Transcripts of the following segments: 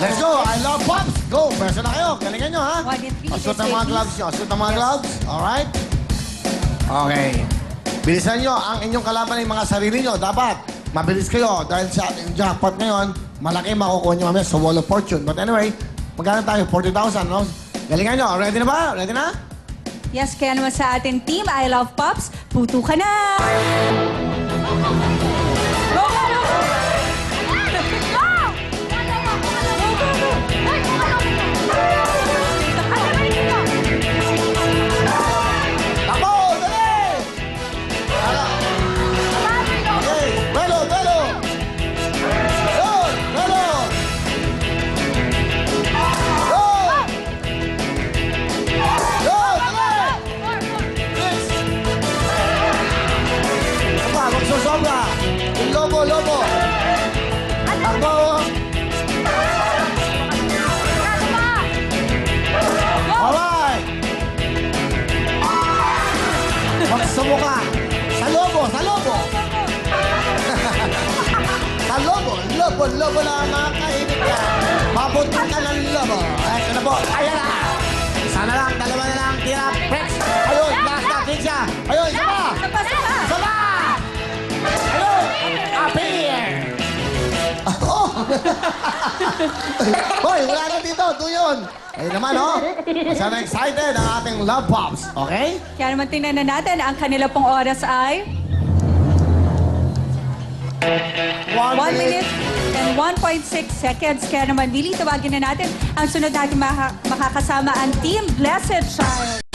Let's go! I love Pops! Go! Pwesto na kayo. Galingan nyo, ha? 1 in 3. Asut ang mga gloves nyo. Asut ang mga gloves. Alright? Okay. Bilisan nyo ang inyong kalaban ng mga sarili nyo. Dapat, mabilis kayo. Dahil sa ating jackpot ngayon, malaki makukuha nyo mamaya sa Wall of Fortune. But anyway, magkano tayo? 40,000, no? Galingan nyo. Ready na ba? Ready na? Yes, kaya naman sa ating team, I Love Pops, puto ka na! Go, go, go! Takbo! Dali! Okay. Belo! Belo! Yun! Belo! Yun! Yun! Dali! Six! Aba, magsosobra! Yung lobo, lobo! Takbo! Alright! Magsumuka! Sa lobo! Sa lobo! Sa lobo! Lobo! Lobo na mga kainit ka! Papunta ka ng lobo! Ito na po! Ayan na! Isa na lang! Dalawa na lang! Tira! Prex! Ayun! Last na! Tigsa! Ayun! Isa pa! Sapa, sapa! Isa pa! Ayun! Appear! Oh! Hoy! Wala na dito! Tuyon! Ayun naman, oh! Sana excited ang ating Love Pops. Okay? Kaya naman tingnan na natin, ang kanila pong oras ay 1 minute and 1.6 seconds. Kaya naman, Lily, tawagin na natin ang sunod natin makakasama ang Team Blessed Child.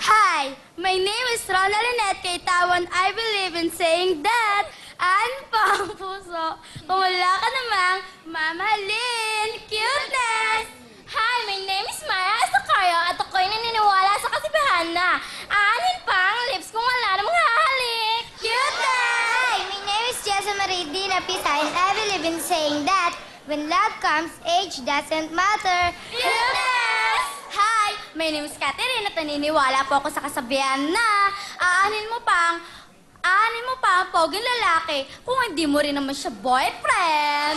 Hi, my name is Rona Lynette Kaitawan. I believe in saying that ano pa ang puso kung wala ka namang mamahalin. Cuteness! Hi, my name is Maya Asakayo at ako'y naniniwala sa kasibahan na anin pa ang lips kung wala namang hahalik. Cuteness! Hi, my name is Jessa Marie Dina Pisa and I believe in saying that when love comes, age doesn't matter. Cuteness! Hi, my name is Catherine at naniniwala po ako sa kasabihan na aanin mo pa ang poging lalaki kung hindi mo rin naman siya boyfriend.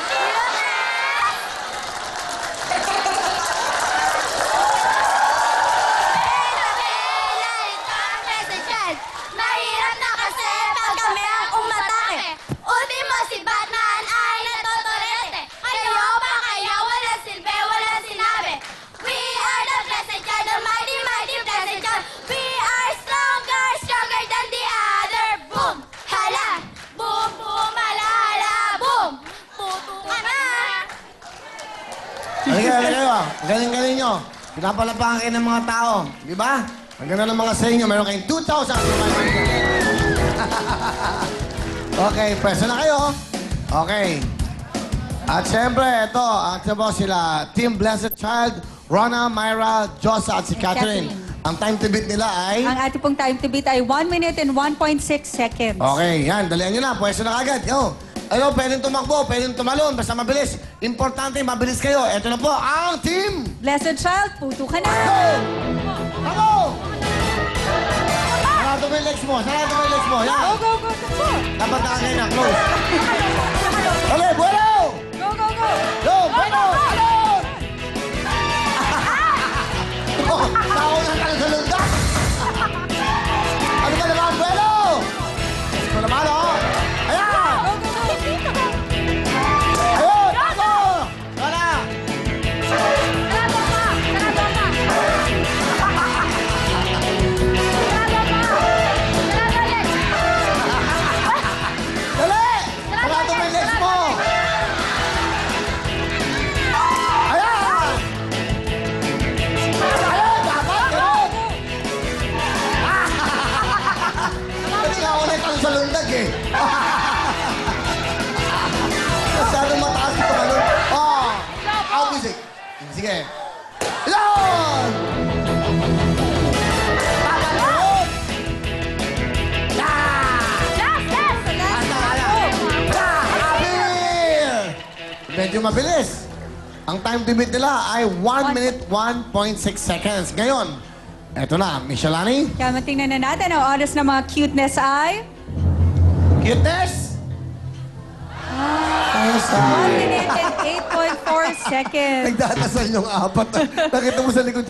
Mahirap na kasi pag kami ang umatake. Ultimo si Batman ay natotorete. Kayo pa kaya wala silbi, wala sinabi. We are the blessed child, the mighty, mighty blessed child. We are stronger, stronger than the other. Boom! Hala! Boom, boom, hala, hala, boom! Puto ka na! Halika, halika kayo. Galing-galing nyo. Pinapalapakan kayo ng mga tao. Di ba? Ang ganda ng mga sa inyo. Meron kayong 2,000. Okay, pwesto na kayo. Okay. At siyempre, ito, ang po sila, Team Blessed Child, Rona, Myra, Josa at si Catherine. Ang time to beat nila ay... Ang ating pong time to beat ay 1 minute and 1.6 seconds. Okay, yan. Dalihan nyo na. Pwesto na kagad. Yo. Ano, pwedeng tumakbo, pwedeng tumalon. Basta mabilis. Importante, mabilis kayo. Ito na po ang Team... Blessed Child, puto ka na! Go! Ako! Sarado mo yung legs mo. Sarado mo yung legs mo. Yan. Go, go, go, go! Dapat nakagay na. Close. Okay, bueno! Go, go, go! Go, bueno! Talon! Oh, tao na tayo sa lunda. Ano ba naman, bueno? Ito naman, oh. Ayan! Go, go, go! Ayun! Ako! Wala! Dali! Sarado mo yung legs mo! Ayan! Ayun! Dapat! Ganun! Kasi nga ulit ang sa lundag eh. Masyadong mataas ito ganun. Oh! Out music. Sige. Yun! Tagalog! Medyo mabilis. Ang time to beat nila ay 1 minute 1.6 seconds. Ngayon, eto na, Miss Shalani. Kaya matingnan na natin ang oras ng mga cuteness ay Cuteness? 1 minute and 8.4 seconds. Nagdadasal yung apat. Nakita mo sa likod.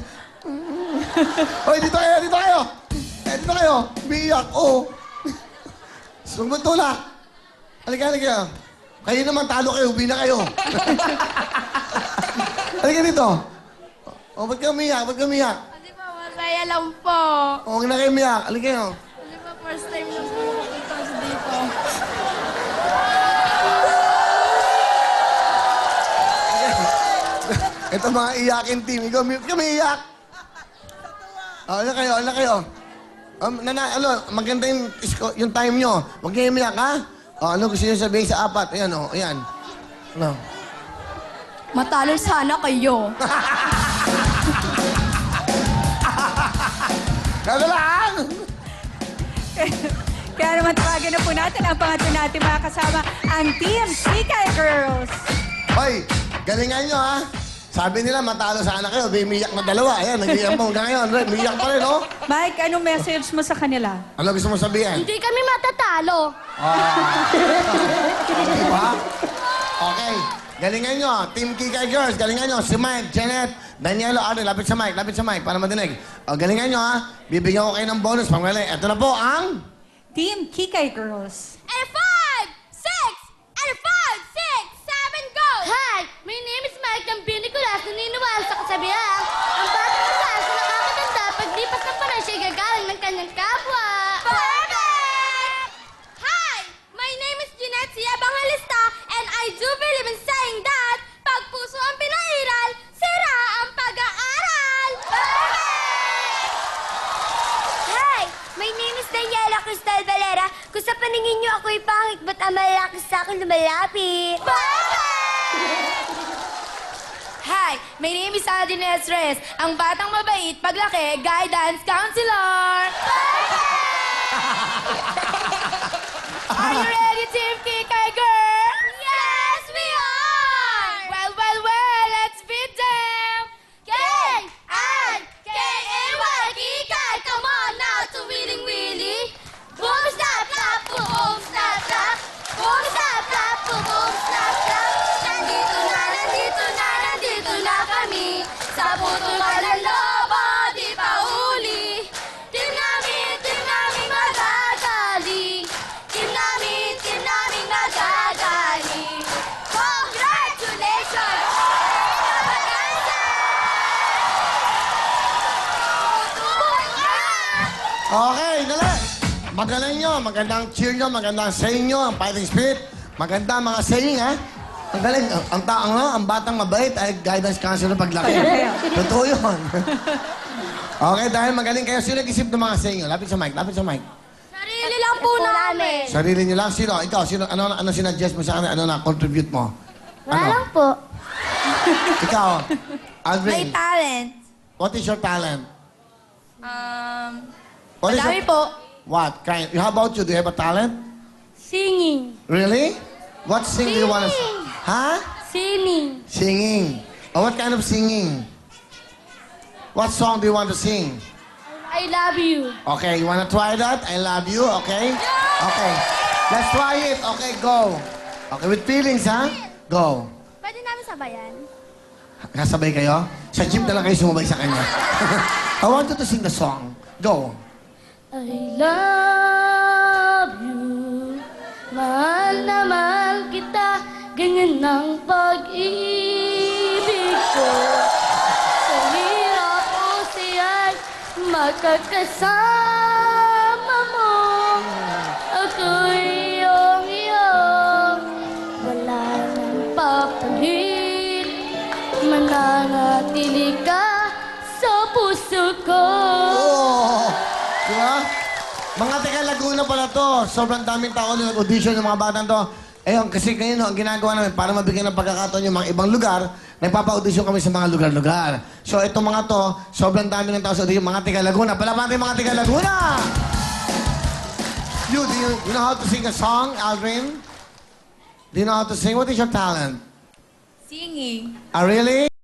Hoy, dito kayo, dito kayo. Dito kayo. Umiiyak, oo. Sumutulak. Halika, halika. Kayo naman, talo kayo. Ubi na kayo. Halika dito. O, ba't ka umiyak? Ba't ka umiyak? Kasi po, masaya lang po. Huwag na kayo umiyak. Halika kayo. Kasi po, first time na po pupunta sa dito. Ito mga iyakin team. Ikaw, kami iyak. Ano kayo, ano kayo? Maganda yung time nyo. Huwag kayo umiyak, ha? Ano gusto nyo sabihin sa apat? Ayan, ayan. Ano? Matalo sana kayo. Kaya lang! Kaya naman tawagan na po natin ang pangatlo natin mga kasama, ang Team Sikay Girls. Hoy, galingan nyo, ha? Sabi nila, matalo sana kayo. Umiiyak na dalawa. Ayan, nag-iyak mo hanggang ngayon. Umiiyak pa rin, oh. Mike, anong message mo sa kanila? Ano gusto mo sabihin? Hindi kami matatalo. Diba? Okay. Galingan nyo. Team Kikay Girls. Galingan nyo. Si Mike, Janet, Danielo, Arne. Lapit sa mic para madinig. O, galingan nyo, ha? Bibigyan ko kayo ng bonus. Panggaling. Ito na po ang... Team Kikay Girls. And 5, 6, and 5, 6, 7, go! Hi! My name is Mike Gambini Kulas, naniniwala sa kasabihan. Ang batang mataas na nakakatanda, paglipas ng panahon siya gagaling ng kanyang kapwa. Perfect! Hi! My name is Jeanette C. Evangelista, and I do believe in saying that pag puso ang pinairal, sira ang pag-aaral. Perfect! Hi! My name is Daniela Cristal Valera. Kung sa paningin niyo ako'y pangit, ba't ang malaki sa akin lumalapit? Hi, my name is Aldin Estres, ang batang mabait, paglaki, guidance counselor. Are you ready, Team Kikay Girl? Yes, we are! Well, let's beat them! K-I-K-A-Y, Kikay, come on now to Willing Willy. Boom, snap, clap, boom, snap, clap. Boom, snap, clap, boom, snap, clap. Nandito na kami. Sa putulan ng lobo, di pa uli. Team namin magagaling. Team namin magagaling. Congratulations! Okay, dali. Magaling nyo. Magandang cheer nyo. Magandang saying nyo. Ang fighting spirit. Maganda mga saying, ha? Ang galing. Ang taang no, ang batang mabait ay guidance counselor paglaki. Totoo yun. Okay, dahil magaling kayo, sino nag-isip ng mga saying nyo? Lapit sa mic, lapit sa mic. Sarili lang po namin. Sarili nyo lang. Sino? Ikaw, sino? Ano sinadjust mo sa kanila? Ano na-contribute mo? Wala lang po. Ikaw, May Aldrin. talent. What is your talent? What is Madami your... po. What? Kind? How about you? Do you have a talent? Singing. Really? What sing do you want to sing? Huh? Singing. Singing. Oh, what kind of singing? What song do you want to sing? I love you. Okay, you want to try that? I love you, okay? Okay. Let's try it. Okay, go. Okay, with feelings, ha? Go. Pwede namin sabayan? Kasabay kayo? Sa gym na lang kayo sumabay sa kanya. I want you to sing the song. Go. I love you. Mahal na mahal kita. Ganyan ang pag-ibig ko. Sa hirap o siya'y makakasama mo. Ako'y iyong wala nang papalit. Mananatili ka sa puso ko. Oh! Di ba? Mga taga Laguna pala to. Sobrang daming tao na nag-audition ng mga batang to. Ayun, kasi ngayon, ang ginagawa namin, para mabigyan ng pagkakataon yung mga ibang lugar, nagpapa-audition kami sa mga lugar-lugar. So, itong mga to, sobrang dami ng tao sa audition, mga taga Laguna. Palapati mga taga Laguna! You know how to sing a song, Aldrin? Do you know how to sing? What is your talent? Singing. Ah, really?